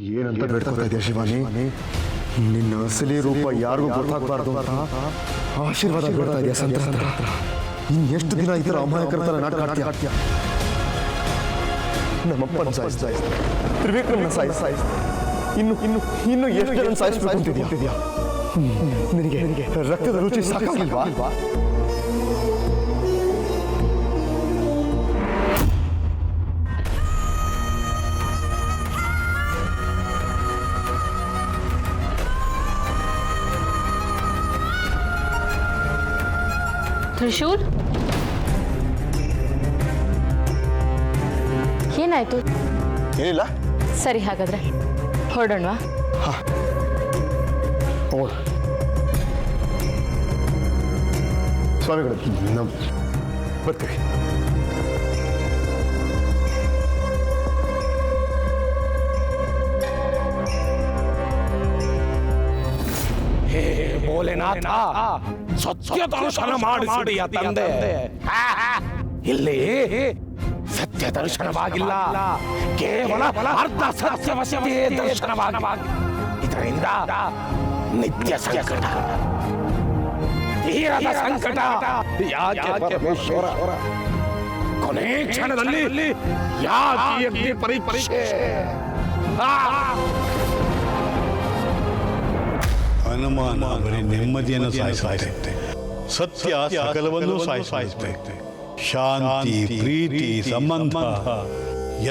ಏನಂತ ಬೇಡ್ಕೊತಾ ಇದೆಯಾ ಶಿವಾನಿ? ನಿನ್ನ ಅಸಲಿ ರೂಪ ಯಾರಿಗೂ ಗೊತ್ತಾಗಬಾರ್ದು ಅಂತ ಆಶೀರ್ವಾದ ಬೇಡ್ತಾ ಇದೆಯಾ ಸಂತರ ಹತ್ರ? ಇನ್ನೆಷ್ಟು ದಿನ ಈ ಥರ ಅಮಾಯಕರ ಥರ ನಾಟಕ ಆಡ್ತೀಯ? ನಮ್ಮಪ್ಪನ ಸಾಯಿಸ್ತಾ ತ್ರಿವಿಕ್ರಮನ ಸಾಯಿಸ್ತಾ ಇನ್ನು ಇನ್ನು ಇನ್ನು ಎಷ್ಟು ಜನ ಸಾಯಿಸ್ಬೇಕು ಅಂತಿದ್ಯಾ? ನಿನಗೆ ರಕ್ತದ ರುಚಿ ಸಾಕಾಗಿಲ್ವಾ? ತ್ರಿಶೂಲ್, ಏನಾಯ್ತು? ಏನಿಲ್ಲ. ಸರಿ, ಹಾಗಾದ್ರೆ ಹೊರಡೋಣವಾ? ಸ್ವಾಮಿಗಳು, ನಾವು ಬರ್ತೀವಿ. ಹೇ ಭೋಲೆನಾಥ, ಸತ್ಯ ದರ್ಶನ ಮಾಡಿಸಿದೆಯ ತಂದೆ. ಇಲ್ಲಿ ಸತ್ಯ ದರ್ಶನವಾಗಿಲ್ಲ, ಕೇವಲ ಅರ್ಧ ಸತ್ಯವಷ್ಟೇ ದರ್ಶನವಾಗಿ. ಇದರಿಂದ ನಿತ್ಯ ಸಂಕಟ, ತೀರದ ಸಂಕಟ. ಯಾಕೆ ಪರಮೇಶ್ವರ ಕೊನೆ ಕ್ಷಣದಲ್ಲಿ ಯಾಕೆ ಪರೀಕ್ಷೆ? ಅನುಮಾನ ಬರೀ ನೆಮ್ಮದಿಯನ್ನು ಸಾಯಿಸುತ್ತೆ, ಸತ್ಯ ಸಕಲವನ್ನು ಸಾಯಿಸುತ್ತೆ. ಶಾಂತಿ, ಪ್ರೀತಿ, ಸಂಬಂಧ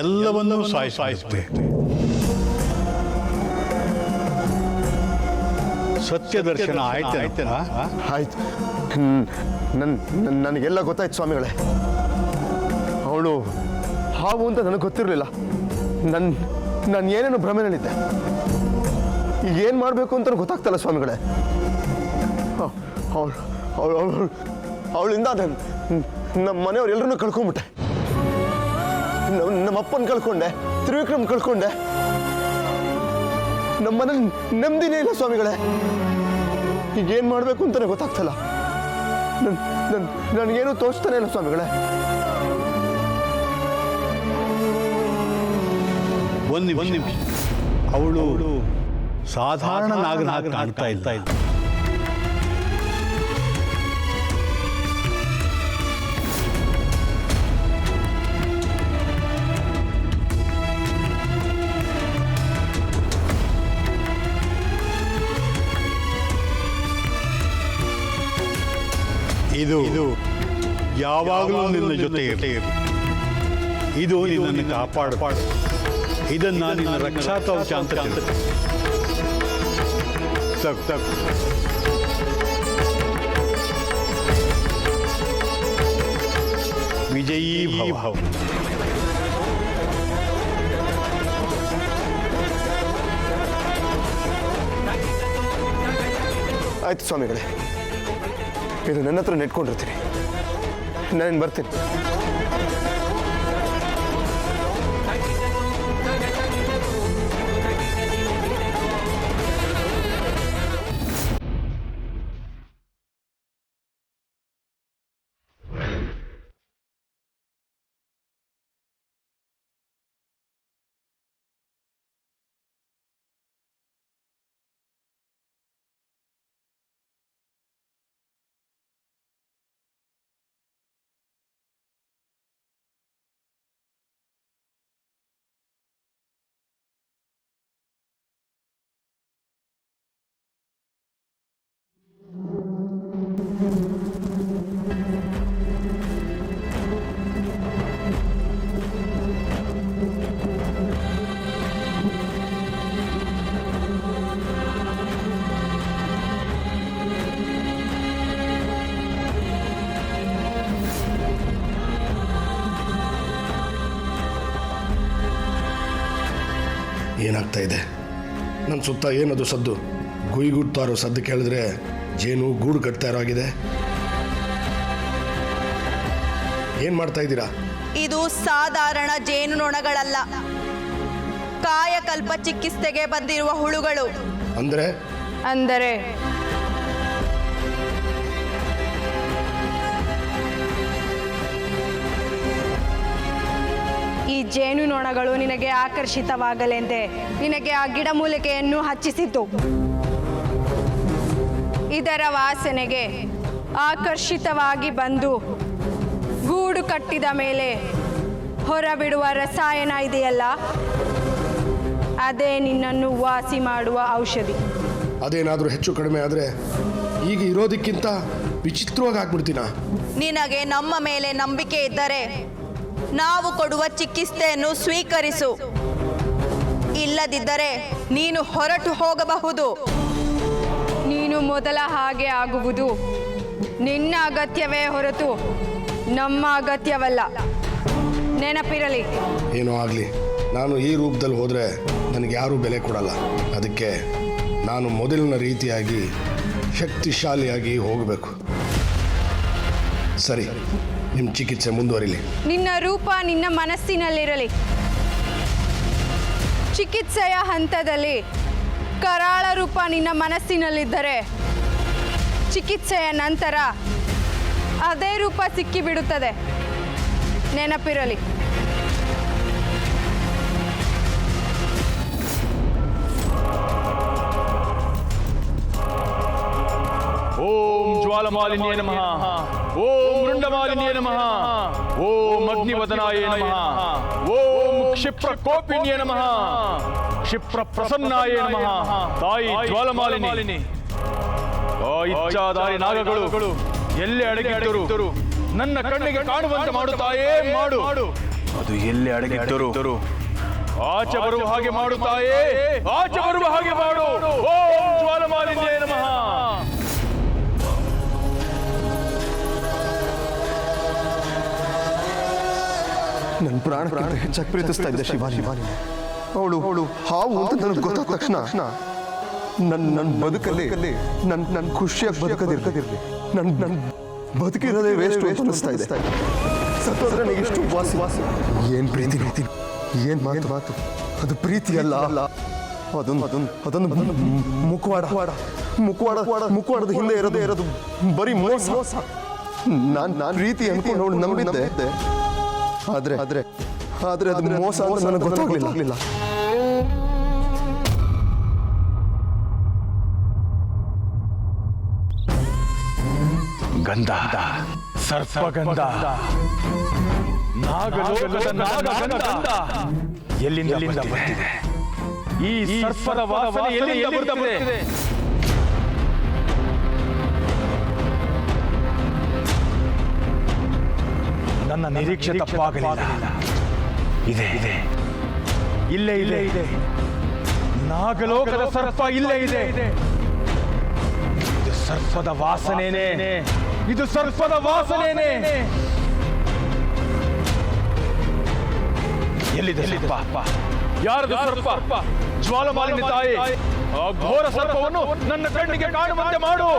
ಎಲ್ಲವನ್ನೂ ಸಾಯಿಸುತ್ತೆ. ಸತ್ಯ ದರ್ಶನ ಆಯ್ತೇನಾ? ಆಯ್ತು, ನನಗೆಲ್ಲ ಗೊತ್ತಾಯ್ತು ಸ್ವಾಮಿಗಳೇ. ಅವಳು ಹಾವು ಅಂತ ನನಗೆ ಗೊತ್ತಿರಲಿಲ್ಲ. ನಾನು ಏನೇನು ಭ್ರಮೆನಲ್ಲಿದ್ದೆ. ಈಗ ಏನು ಮಾಡಬೇಕು ಅಂತ ಗೊತ್ತಾಗ್ತಲ್ಲ ಸ್ವಾಮಿಗಳೇ. ಅವಳಿಂದ ನಮ್ಮ ಮನೆಯವ್ರು ಎಲ್ಲರನ್ನೂ ಕಳ್ಕೊಂಬಿಟ್ಟೆ. ನಮ್ಮ ಅಪ್ಪನ ಕಳ್ಕೊಂಡೆ, ತ್ರಿವಿಕ್ರಮ್ ಕಳ್ಕೊಂಡೆ. ನಮ್ಮ ಮನೇಲಿ ನೆಮ್ಮದಿನೇ ಇಲ್ಲ ಸ್ವಾಮಿಗಳೇ. ಈಗ ಏನು ಮಾಡಬೇಕು ಅಂತಲೇ ಗೊತ್ತಾಗ್ತಲ್ಲ. ನನಗೇನು ತೋಚ್ತಾನೆ ಇಲ್ಲ ಸ್ವಾಮಿಗಳೇ. ಒಂದು ನಿಮಿಷ, ಅವಳು ಸಾಧಾರಣ ನಾಗನಾಗ ಕಾಣ್ತಾ ಇಲ್ಲ. ಇದು ಯಾವಾಗಲೂ ನಿನ್ನ ಜೊತೆ ಇರಲಿ. ಇದು ನಿನ್ನನ್ನು ಕಾಪಾಡು. ಇದನ್ನ ನಿನ್ನ ರಕ್ಷಾ ಕವಚ ಅಂತ ಹೇಳ್ತೇನೆ. ವಿಜಯೀ ಭವ. ಆಯ್ತು ಸ್ವಾಮಿಗಳೇ, ಇದು ನನ್ನ ಹತ್ರ ನೆಟ್ಕೊಂಡಿರ್ತೀನಿ. ನಾನು ಬರ್ತೀನಿ. ಏನಾಗ್ತಾ ಇದೆ? ನನ್ನ ಸುತ್ತ ಏನದು ಸದ್ದು? ಗುಯ್ಗುಡ್ತಾ ಇರೋ ಸದ್ದು ಕೇಳಿದ್ರೆ ಜೇನು ಗೂಡು ಕಟ್ತಾ ಇರೋ ಆಗಿದೆ. ಏನ್ ಮಾಡ್ತಾ ಇದ್ದೀರಾ? ಇದು ಸಾಧಾರಣ ಜೇನುನೊಣಗಳಲ್ಲ, ಕಾಯಕಲ್ಪ ಚಿಕಿತ್ಸೆಗೆ ಬಂದಿರುವ ಹುಳುಗಳು. ಅಂದರೆ ಈ ಜೇನುನೊಣ ಜೇನುನೊಣಗಳು ನಿನಗೆ ಆಕರ್ಷಿತವಾಗಲೆಂದೇ ನಿನಗೆ ಆ ಗಿಡಮೂಲಿಕೆಯನ್ನು ಹಚ್ಚಿಸಿತು. ಇದರ ವಾಸನೆಗೆ ಆಕರ್ಷಿತವಾಗಿ ಬಂದು ಗೂಡು ಕಟ್ಟಿದ ಮೇಲೆ ಹೊರಬಿಡುವ ರಸಾಯನ ಇದೆಯಲ್ಲ, ಅದೇ ನಿನ್ನನ್ನು ವಾಸಿ ಮಾಡುವ ಔಷಧಿ. ಅದೇನಾದರೂ ಹೆಚ್ಚು ಕಡಿಮೆ ಆದರೆ ಈಗ ಇರೋದಕ್ಕಿಂತ ವಿಚಿತ್ರವಾಗಿ ಆಗ್ಬಿಡ್ತೀನ. ನಿನಗೆ ನಮ್ಮ ಮೇಲೆ ನಂಬಿಕೆ ಇದ್ದರೆ ನಾವು ಕೊಡುವ ಚಿಕಿತ್ಸೆಯನ್ನು ಸ್ವೀಕರಿಸು. ಇಲ್ಲದಿದ್ದರೆ ನೀನು ಹೊರಟು ಹೋಗಬಹುದು. ನೀನು ಮೊದಲ ಹಾಗೆ ಆಗುವುದು ನಿನ್ನ ಅಗತ್ಯವೇ ಹೊರತು ನಮ್ಮ ಅಗತ್ಯವಲ್ಲ, ನೆನಪಿರಲಿ. ಏನೋ ಆಗಲಿ, ನಾನು ಈ ರೂಪದಲ್ಲಿ ಹೋದರೆ ನನಗೆ ಯಾರೂ ಬೆಲೆ ಕೊಡಲ್ಲ. ಅದಕ್ಕೆ ನಾನು ಮೊದಲಿನ ರೀತಿಯಾಗಿ ಶಕ್ತಿಶಾಲಿಯಾಗಿ ಹೋಗಬೇಕು. ಸರಿ, ನಿಮ್ಮ ಚಿಕಿತ್ಸೆ ಮುಂದುವರಿಲಿ. ನಿನ್ನ ರೂಪ ನಿನ್ನ ಮನಸ್ಸಿನಲ್ಲಿರಲಿ. ಚಿಕಿತ್ಸೆಯ ಹಂತದಲ್ಲಿ ಕರಾಳ ರೂಪ ನಿನ್ನ ಮನಸ್ಸಿನಲ್ಲಿದ್ದರೆ ಚಿಕಿತ್ಸೆಯ ನಂತರ ಅದೇ ರೂಪ ಸಿಕ್ಕಿಬಿಡುತ್ತದೆ, ನೆನಪಿರಲಿ. ಓಂ ಜ್ವಾಲಮಾಲಿನ್ಯೇ ನಮಃ, ಓಂ ಮೃಂಡಮಾಲಿನ್ಯೇ ನಮಃ, ಓಂ ಅಗ್ನಿವದನಾಯ ನಮಃ, ಓಂ ಕ್ಷಿಪ್ರಕೋಪಿನ್ಯೇ ನಮಃ, ಕ್ಷಿಪ್ರ ಪ್ರಸನ್ನಾಯ ನಮಃ. ತಾಯಿ ಜ್ವಾಲಮಾಲಿನಿ, ಆ ಇಚ್ಛಾಧಾರಿ ನಾಗಗಳು ಎಲ್ಲೇ ಅಡಗಿದ್ದರು ನನ್ನ ಕಣ್ಣಿಗೆ ಕಾಣುವಂತೆ ಮಾಡು ತಾಯೇ, ಮಾಡು. ಅದು ಎಲ್ಲೇ ಅಡಗಿದ್ದರು ಆಚೆ ಬರುವ ಹಾಗೆ ಮಾಡು ತಾಯೇ, ಆಚೆ ಬರುವ ಹಾಗೆ ಮಾಡು. ಓಂ ಜ್ವಾಲಮಾಲಿನ್ಯೇ ನಮಃ. ನನ್ನ ಪ್ರಾಣ ಹೆಚ್ಚಾಗಿ ಪ್ರೀತಿಸ್ತಾ ಇದ್ದೆ ಶಿವಾನಿ. ಅವಳು ಹಾವು ಅಂತ ನನಗೆ ಗೊತ್ತಾದ ತಕ್ಷಣ ನನ್ನ ಬದುಕಲ್ಲಿ ನನ್ನ ಖುಷಿಯಾಗಿ ಬದುಕದಿರ್ಲಿ, ನನ್ನ ಬದುಕಿರೋದೇ ವೇಸ್ಟ್ ಅನಿಸ್ತಾ ಇದೆ. ಸತ್ತೋದ್ರೆ ನನಗೆ ಎಷ್ಟು ವಾಸಿ. ಏನು ಪ್ರೀತಿ, ಏನು ಮಾತು. ಅದು ಪ್ರೀತಿ ಅಲ್ಲ, ಅದೊಂದು ಮುಖವಾಡದ ಹಿಂದೆ ಇರೋದು ಬರೀ ಮೋಸ. ನಾನು ಪ್ರೀತಿ ಅನ್ಕೊಂಡು ಅವಳು ನಂಬಿದ್ದೆ. ಆದ್ರೆ ಅದು ಮೋಸ ಅಂತ ನನಗೆ ಗೊತ್ತಾಗಲಿಲ್ಲ. ಗಂಧ, ಸರ್ಪಗಂಧ, ನಾಗಲೋಕದ ನಾಗಗಂಧ ಎಲ್ಲಿಂದ ಬಂದಿದೆ? ಈ ಸರ್ಪದ ವಾಸನೆ ಎಲ್ಲಿಂದ ಬರ್ತಿದೆ? ನನ್ನ ನಿರೀಕ್ಷೆ ತಪ್ಪಾಗಲಿಲ್ಲ. ಇದೆ ಇಲ್ಲೇ ನಾಗಲೋಕದ ಸರ್ಪ ಇಲ್ಲೇ ಇದೆ. ಇದು ಸರ್ಪದ ವಾಸನೆನೇ, ಇದು ಸರ್ಪದ ವಾಸನೆನೇ. ಎಲ್ಲಿದೆ ಸರ್ಪ? ಯಾರದು ಸರ್ಪ? ಜ್ವಾಲಮಾಲಿನಿ ತಾಯಿ, ಆ ಘೋರ ಸರ್ಪವನ್ನು ನನ್ನ ಕಣ್ಣಿಗೆ ಕಾಣುವಂತೆ ಮಾಡು.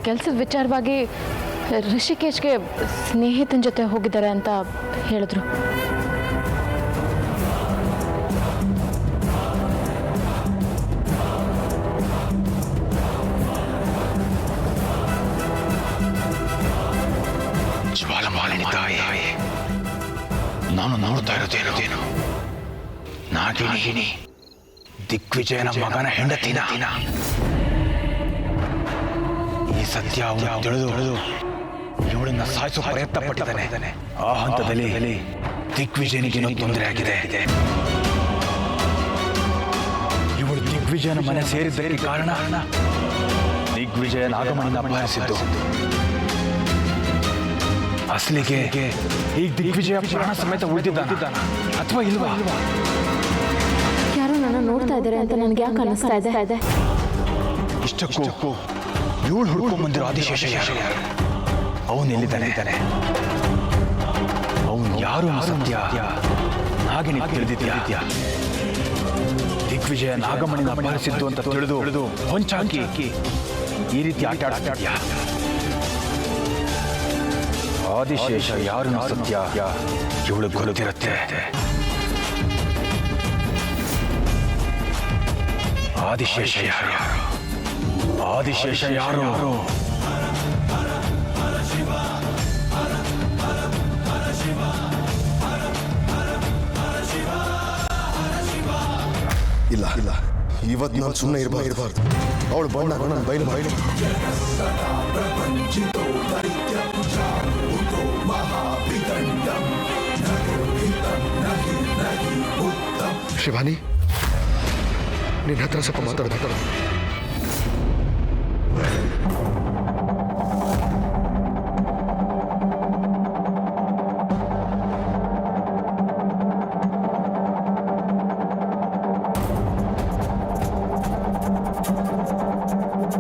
ಕೆಲಸದ ವಿಚಾರವಾಗಿ ಋಷಿಕೇಶ್ಗೆ ಸ್ನೇಹಿತನ ಜೊತೆ ಹೋಗಿದ್ದಾರೆ ಅಂತ ಹೇಳಿದ್ರು. ಜ್ವಾಲಮಾಲಿನಿ ತಾಯಿ, ನಾನು ನೋಡ್ತಾ ಇರೋದೇನು ನಾಗಿನಿ, ದಿಗ್ವಿಜಯನ ಮಗನ ಹೆಂಡತಿನ. ಈ ಸತ್ಯ ತಿಳಿದು ಇವಳನ್ನ ಸಾಯಿಸೋ ಪ್ರಯತ್ನ ಪಟ್ಟಿದ್ದಾನೆ. ಆ ಹಂತದಲ್ಲಿ ದಿಗ್ವಿಜಯನಿಗೇನೋ ತೊಂದರೆ ಆಗಿದೆ. ಇವಳು ದಿಗ್ವಿಜಯನ ಮನೆ ಸೇರಿದ್ದಕ್ಕೆ ಕಾರಣ ದಿಗ್ವಿಜಯ ನಾಗಮಣಿನ ಅಪಹರಿಸಿದ್ದು. ಅಸಲಿಗೆ ಈಗ ದಿಗ್ವಿಜಯ ಪ್ರಾಣ ಸಮೇತ ಉಳಿದಿದ್ದಾನ ಅಥವಾ ಇಲ್ವಾ? ಯಾರೋ ನನ್ನ ನೋಡ್ತಾ ಇದ್ದಾರೆ ಅಂತ ನನಗೆ ಯಾಕೆ ಅನ್ನಿಸ್ತಾ ಇದೆ. ಇಷ್ಟಕ್ಕೂ ಇವಳು ಹುಡ್ಕೊಂಡ್ ಬಂದಿರೋ ಆದಿಶೇಷ ಯಾರು? ಅವನು ಎಲ್ಲಿದ್ದಾನೆ? ಅವನು ಯಾರು ಸತ್ಯ ನಾಗಿನಿ ತಿಳಿದಿದ್ಯಾ? ದಿಗ್ವಿಜಯ ನಾಗಮಣಿನ ಅಪಹರಿಸಿದ್ದು ಅಂತ ತಿಳಿದು ಹೊಂಚಾಕಿ ಈ ರೀತಿ ಆಟ ಆಡ್ತಿದ್ಯಾ? ಆದಿಶೇಷ ಯಾರು ಸತ್ಯ ಇವಳು ಗೊತ್ತಿರುತ್ತೆ. ಆದಿಶೇಷ ಯಾರು? ಆದಿಶೇಷ ಯಾರು? ಇಲ್ಲ ಇಲ್ಲ, ಇವತ್ತು ನಾನು ಸುಮ್ಮನೆ ಇರಬಾರ್ದು. ಅವಳು ಬಣ್ಣ ನಾನು ಬಯಲು ಬಯಲು. ಶಿವಾನಿ, ನಿನ್ನ ಹತ್ರ ಸ್ವಲ್ಪ ಮಾತಾಡ.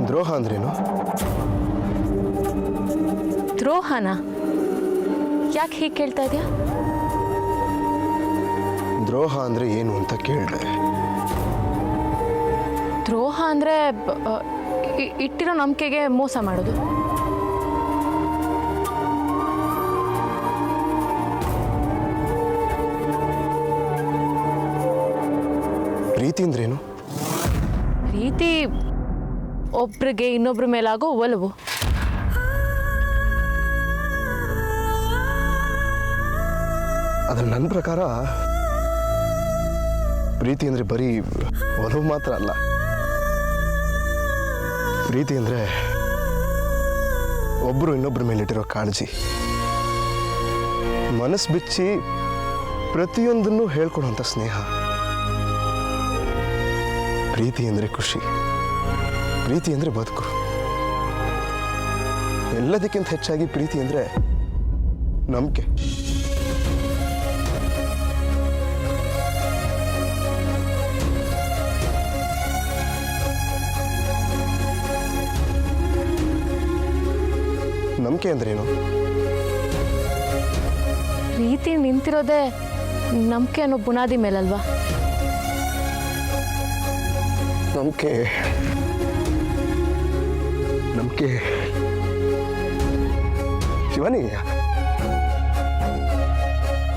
ದ್ರೋಹ ಅಂದ್ರೇನು? ದ್ರೋಹನ? ಯಾಕೆ ಹೀಗೆ ಕೇಳ್ತಾ ಇದೆಯಾ? ದ್ರೋಹ ಅಂದ್ರೆ ಏನು ಅಂತ ಕೇಳಿದೆ. ದ್ರೋಹ ಅಂದರೆ ಇಟ್ಟಿರೋ ನಂಬಿಕೆಗೆ ಮೋಸ ಮಾಡೋದು. ಪ್ರೀತಿ ಅಂದ್ರೇನು? ಪ್ರೀತಿ ಒಬ್ರಿಗೆ ಇನ್ನೊಬ್ರ ಮೇಲಾಗೋ ಒಲವು. ಅದ್ರ ನನ್ನ ಪ್ರಕಾರ ಪ್ರೀತಿ ಅಂದ್ರೆ ಬರೀ ಒಲವು ಮಾತ್ರ ಅಲ್ಲ. ಪ್ರೀತಿ ಅಂದ್ರೆ ಒಬ್ಬರು ಇನ್ನೊಬ್ಬರ ಮೇಲಿಟ್ಟಿರೋ ಕಾಳಜಿ, ಮನಸ್ಸು ಬಿಚ್ಚಿ ಪ್ರತಿಯೊಂದನ್ನು ಹೇಳ್ಕೊಡುವಂಥ ಸ್ನೇಹ. ಪ್ರೀತಿ ಅಂದ್ರೆ ಖುಷಿ, ಪ್ರೀತಿ ಅಂದ್ರೆ ಬದುಕು. ಎಲ್ಲದಕ್ಕಿಂತ ಹೆಚ್ಚಾಗಿ ಪ್ರೀತಿ ಅಂದ್ರೆ ನಂಬಿಕೆ. ನಂಬಿಕೆ ಅಂದ್ರೇನು? ಪ್ರೀತಿ ನಿಂತಿರೋದೇ ನಂಬಿಕೆ ಅನ್ನೋ ಬುನಾದಿ ಮೇಲಲ್ವಾ? ನಂಬಿಕೆ ಶಿವಾನಿ,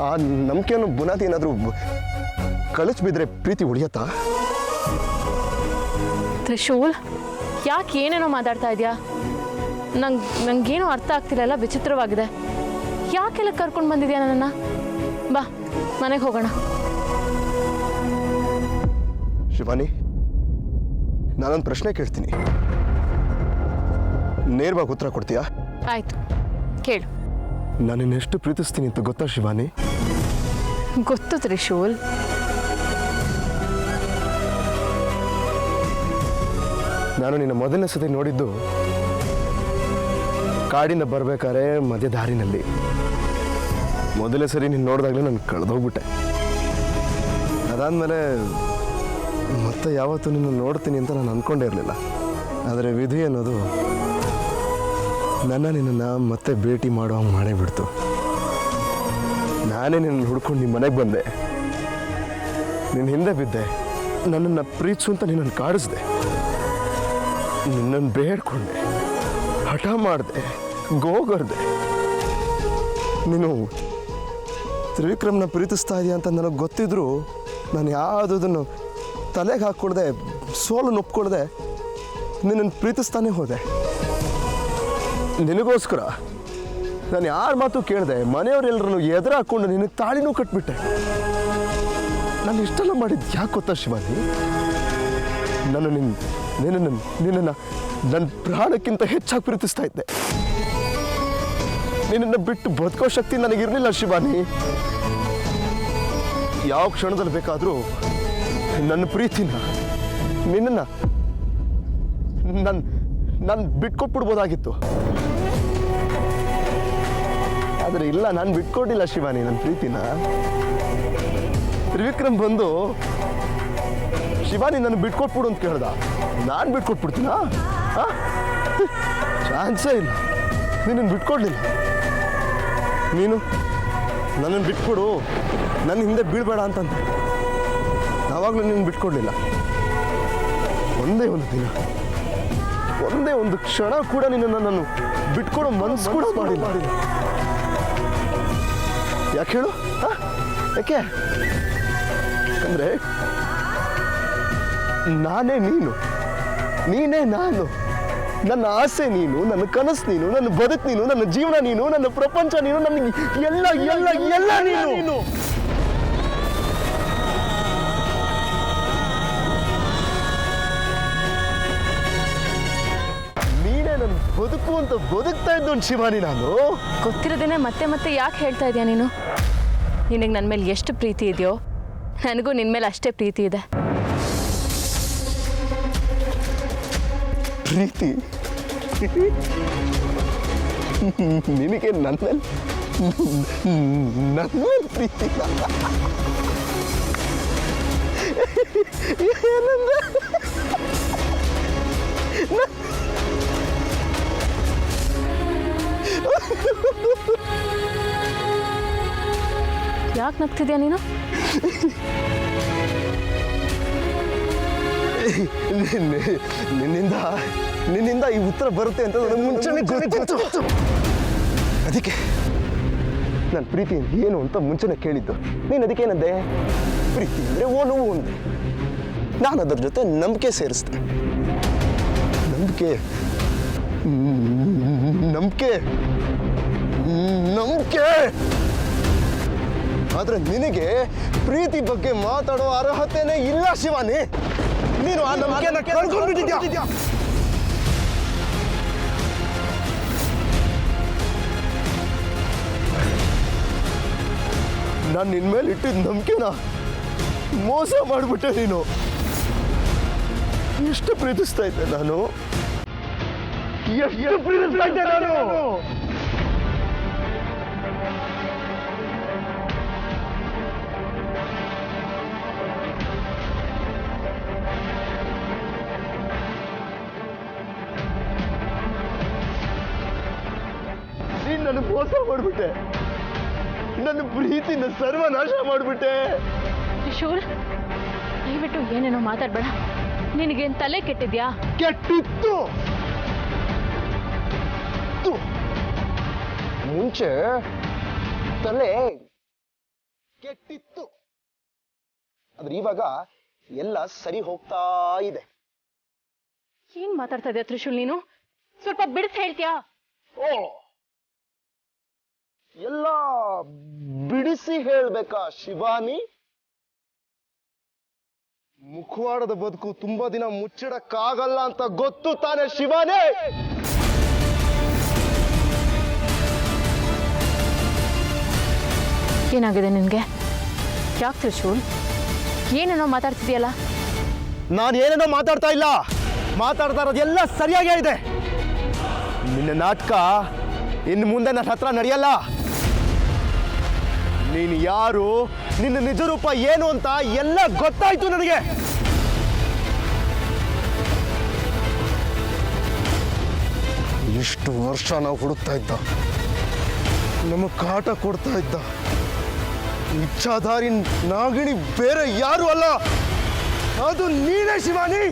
ಆ ನಂಬಿಕೆ ಅನ್ನೋ ಬುನಾದಿ ಏನಾದರೂ ಕಳಚಿ ಬಿದ್ರೆ ಪ್ರೀತಿ ಉಳಿಯತ್ತಾ? ತ್ರಿಶೂಲ್, ಯಾಕೆ ಏನೇನೋ ಮಾತಾಡ್ತಾ ಇದೆಯಾ? ನಂಗೇನೋ ಅರ್ಥ ಆಗ್ತಿಲ್ಲ, ವಿಚಿತ್ರವಾಗಿದೆ. ಯಾಕೆಲ್ಲ ಕರ್ಕೊಂಡು ಬಂದಿದ್ಯಾ ನನ್ನನ್ನು? ಬಾ, ಮನೆಗೆ ಹೋಗೋಣ. ಶಿವಾನಿ, ನಾನೊಂದು ಪ್ರಶ್ನೆ ಕೇಳ್ತೀನಿ, ನೇರವಾಗಿ ಉತ್ತರ ಕೊಡ್ತೀಯಾ? ಆಯ್ತು, ಕೇಳು. ನಾನು ಇನ್ನೆಷ್ಟು ಪ್ರೀತಿಸ್ತೀನಿ ಅಂತ ಗೊತ್ತಾ ಶಿವಾನಿ? ಗೊತ್ತು ತ್ರಿಶೂಲ್. ನಾನು ನಿನ್ನ ಮೊದಲನೇ ಸತಿ ನೋಡಿದ್ದು ಕಾಡಿಂದ ಬರ್ಬೇಕಾದ್ರೆ ಮಧ್ಯ ದಾರಿನಲ್ಲಿ. ಮೊದಲೇ ಸರಿ ನೀನು ನೋಡಿದಾಗಲೇ ನಾನು ಕಳೆದೋಗ್ಬಿಟ್ಟೆ. ಅದಾದಮೇಲೆ ಮತ್ತೆ ಯಾವತ್ತೂ ನಿನ್ನ ನೋಡ್ತೀನಿ ಅಂತ ನಾನು ಅಂದ್ಕೊಂಡೇ ಇರಲಿಲ್ಲ. ಆದರೆ ವಿಧಿ ಅನ್ನೋದು ನಿನ್ನನ್ನು ಮತ್ತೆ ಭೇಟಿ ಮಾಡೋ ಹಂಗೆ ಮಾಡೇ ಬಿಡ್ತು. ನಾನೇ ನಿನ್ನ ಹುಡ್ಕೊಂಡು ನಿಮ್ಮ ಮನೆಗೆ ಬಂದೆ, ನಿನ್ನ ಹಿಂದೆ ಬಿದ್ದೆ, ನನ್ನನ್ನು ಪ್ರೀತಿಸು ಅಂತ ನಿನ್ನನ್ನು ಕಾಡಿಸ್ದೆ, ನಿನ್ನನ್ನು ಬೇಡ್ಕೊಂಡೆ, ಹಠ ಮಾಡಿದೆ, ಗೋಗರ್ದೆ. ನೀನು ತ್ರಿವಿಕ್ರಮ್ನ ಪ್ರೀತಿಸ್ತಾ ಇದೆಯಾ ಅಂತ ನನಗೆ ಗೊತ್ತಿದ್ರು ನಾನು ಯಾವುದನ್ನು ತಲೆಗೆ ಹಾಕ್ಕೊಳ್ದೆ, ಸೋಲು ಒಪ್ಕೊಳ್ದೆ ನಿನ್ನನ್ನು ಪ್ರೀತಿಸ್ತಾನೆ ಹೋದೆ. ನಿನಗೋಸ್ಕರ ನಾನು ಯಾರ ಮಾತು ಕೇಳಿದೆ, ಮನೆಯವರೆಲ್ಲರನ್ನು ಎದುರು ಹಾಕ್ಕೊಂಡು ನಿನಗೆ ತಾಳಿನೂ ಕಟ್ಬಿಟ್ಟೆ. ನಾನು ಇಷ್ಟೆಲ್ಲ ಮಾಡಿದ್ದು ಯಾಕೆ ಗೊತ್ತಾ ಶಿವಾನಿ? ನಿನ್ನನ್ನು ನನ್ನ ಪ್ರಾಣಕ್ಕಿಂತ ಹೆಚ್ಚಾಗಿ ಪ್ರೀತಿಸ್ತಾ ಇದ್ದೆ. ನಿನ್ನನ್ನು ಬಿಟ್ಟು ಬದುಕೋ ಶಕ್ತಿ ನನಗಿರಲಿಲ್ಲ ಶಿವಾನಿ. ಯಾವ ಕ್ಷಣದಲ್ಲಿ ಬೇಕಾದರೂ ನನ್ನ ಪ್ರೀತಿನ ನಿನ್ನನ್ನು ನಾನು ಬಿಟ್ಕೊಟ್ಬಿಡ್ಬೋದಾಗಿತ್ತು. ಆದರೆ ಇಲ್ಲ, ನಾನು ಬಿಟ್ಕೊಟ್ಟಿಲ್ಲ ಶಿವಾನಿ ನನ್ನ ಪ್ರೀತಿನ. ತ್ರಿವಿಕ್ರಮ್ ಬಂದು ಶಿವಾನಿ ನನ್ನ ಬಿಟ್ಕೊಟ್ಬಿಡು ಅಂತ ಕೇಳ್ದ. ನಾನು ಬಿಟ್ಕೊಟ್ಬಿಡ್ತೀನಾ? ಚಾನ್ಸೇ ಇಲ್ಲ. ನಿನ್ನನ್ನು ಬಿಟ್ಕೊಡ್ಲಿಲ್ಲ. ನೀನು ನನ್ನನ್ನು ಬಿಟ್ಕೊಡು, ನನ್ನ ಹಿಂದೆ ಬೀಳ್ಬೇಡ ಅಂತಂದೆ. ಯಾವಾಗಲೂ ನಿನ್ನ ಬಿಟ್ಕೊಡ್ಲಿಲ್ಲ. ಒಂದೇ ಒಂದು ದಿನ, ಒಂದೇ ಒಂದು ಕ್ಷಣ ಕೂಡ ನಿನ್ನನ್ನು ನಾನು ಬಿಟ್ಕೊಡೋ ಮನಸ್ಸು ಕೂಡ ಮಾಡಿಲ್ಲ. ಯಾಕೆ ಹೇಳು? ಯಾಕೆ? ಯಾಕಂದ್ರೆ ನಾನೇ ನೀನು, ನೀನೇ ನಾನು. ನನ್ನ ಆಸೆ ನೀನು, ನನ್ನ ಕನಸು ನೀನು, ನನ್ನ ಬದುಕು ನೀನು, ನನ್ನ ಜೀವನ ನೀನು, ನನ್ನ ಪ್ರಪಂಚ ನೀನು, ನನಗೆ ಎಲ್ಲ ಎಲ್ಲ ಎಲ್ಲ ನೀನು. ನೀನೇ ನನ್ನ ಬದುಕು ಅಂತ ಬದುಕ್ತಾ ಇದ್ದೋನ್ ಶಿವಾನಿ ನಾನು. ಗೊತ್ತಿರೋದೇನೆ ಮತ್ತೆ ಮತ್ತೆ ಯಾಕೆ ಹೇಳ್ತಾ ಇದೀಯ ನೀನು? ನಿನಗೆ ನನ್ನ ಮೇಲೆ ಎಷ್ಟು ಪ್ರೀತಿ ಇದೆಯೋ ನನಗೂ ನಿನ್ನ ಮೇಲೆ ಅಷ್ಟೇ ಪ್ರೀತಿ ಇದೆ. ಪ್ರೀತಿ? ನಿನಗೆ ನನ್ನ ಮೇಲೆ ಪ್ರೀತಿ? ಯಾಕೆ ನಗ್ತಿದ್ಯಾ ನೀನು? ನಿನ್ನಿಂದ ಈ ಉತ್ತರ ಬರುತ್ತೆ ಅಂತ ನನಗೆ ಮುಂಚೆನೇ ಗೊತ್ತಿತ್ತು. ಅದಕ್ಕೆ ನನ್ನ ಪ್ರೀತಿ ಏನು ಅಂತ ಮುಂಚೆನೇ ಕೇಳಿದ್ದು. ನೀನು ಅದಕ್ಕೇನಂದೆ? ಪ್ರೀತಿ ಅಂದರೆ ನೋವು ಅಂದೆ. ನಾನು ಅದರ ಜೊತೆ ನಂಬಿಕೆ ಸೇರಿಸ್ದೆ. ನಂಬಿಕೆ ನಂಬಿಕೆ ನಂಬಿಕೆ ಆದ್ರೆ ನಿನಗೆ ಪ್ರೀತಿ ಬಗ್ಗೆ ಮಾತಾಡೋ ಅರ್ಹತೆನೇ ಇಲ್ಲ ಶಿವಾನಿ. ನೀನು ಆ ನಂಬಿಕೆನ ಕಳ್ಕೊಂಡ್ಬಿಟ್ಟಿದ್ಯಾ. ನಾನು ನಿನ್ನ ಮೇಲೆ ಇಟ್ಟಿದ್ದ ನಂಬಿಕೆನ ಮೋಸ ಮಾಡಿಬಿಟ್ಟೆ ನೀನು. ಎಷ್ಟು ಪ್ರೀತಿಸ್ತಾ ಇದ್ದೆ ನಾನು, ಎಷ್ಟು ಪ್ರೀತಿಸ್ತಾ ಇದ್ದೆ ನಾನು. ನೀನು ನನ್ನ ಮೋಸ ಮಾಡಿಬಿಟ್ಟೆ, ನನ್ನ ಪ್ರೀತಿನ ಸರ್ವನಾಶ ಮಾಡಿಬಿಟ್ಟೆ. ತ್ರಿಶೂಲ್, ದಯವಿಟ್ಟು ಏನೇನೋ ಮಾತಾಡ್ಬೇಡ. ನಿನಗೇನು ತಲೆ ಕೆಟ್ಟಿದ್ಯಾ? ಕೆಟ್ಟಿತ್ತು. ಮುಂಚೆ ತಲೆ ಕೆಟ್ಟಿತ್ತು, ಆದ್ರೆ ಇವಾಗ ಎಲ್ಲ ಸರಿ ಹೋಗ್ತಾ ಇದೆ. ಏನ್ ಮಾತಾಡ್ತಾ ಇದೆಯಾ ತ್ರಿಶೂಲ್ ನೀನು? ಸ್ವಲ್ಪ ಬಿಡಿಸಿ ಹೇಳ್ತೀಯಾ? ಓ, ಎಲ್ಲ ಬಿಡಿಸಿ ಹೇಳ್ಬೇಕಾ ಶಿವಾನಿ? ಮುಖವಾಡದ ಬದುಕು ತುಂಬಾ ದಿನ ಮುಚ್ಚಿಡಕ್ಕಾಗಲ್ಲ ಅಂತ ಗೊತ್ತು ತಾನೆ ಶಿವಾನಿ? ಏನಾಗಿದೆ ನಿನ್ಗೆ? ಯಾಕೆ ತ್ರಿಶೂಲ್ ಏನೇನೋ ಮಾತಾಡ್ತಿದ್ಯಲ್ಲ? ನಾನು ಏನೇನೋ ಮಾತಾಡ್ತಾ ಇಲ್ಲ, ಮಾತಾಡ್ತಾ ಇರೋದೆಲ್ಲ ಸರಿಯಾಗೇ ಇದೆ. ನಿನ್ನ ನಾಟಕ ಇನ್ನು ಮುಂದೆ ನನ್ನ ಹತ್ರ ನಡೆಯಲ್ಲ. ನೀನು ಯಾರು, ನಿನ್ನ ನಿಜ ರೂಪ ಏನು ಅಂತ ಎಲ್ಲ ಗೊತ್ತಾಯ್ತು ನನಗೆ. ಇಷ್ಟು ವರ್ಷ ನಾವು ಹುಡುಕ್ತಾ ಇದ್ದ, ನಮಗೆ ಕಾಟ ಕೊಡ್ತಾ ಇದ್ದ ಇಚ್ಛಾಧಾರಿ ನಾಗಿಣಿ ಬೇರೆ ಯಾರು ಅಲ್ಲ, ಅದು ನೀನೇ ಶಿವಾನಿ.